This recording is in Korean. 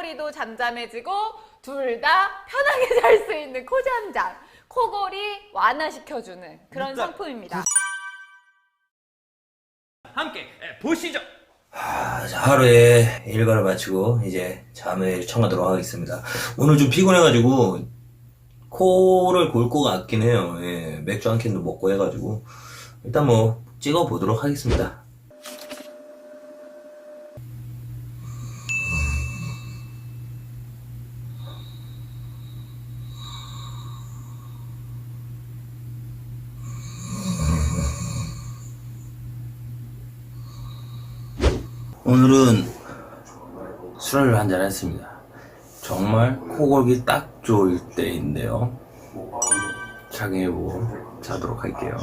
코골이도 잠잠해지고 둘 다 편하게 잘 수 있는 코잠잠, 코골이 완화시켜주는 그런 일단 상품입니다. 함께 보시죠. 자, 하루에 일과를 마치고 이제 잠을 청하도록 하겠습니다. 오늘 좀 피곤해가지고 코를 골 것 같긴 해요. 예, 맥주 한 캔도 먹고 해가지고 일단 뭐 찍어보도록 하겠습니다. 오늘은 술을 한잔 했습니다. 정말 코골기 딱 좋을 때인데요. 착용해보고 자도록 할게요.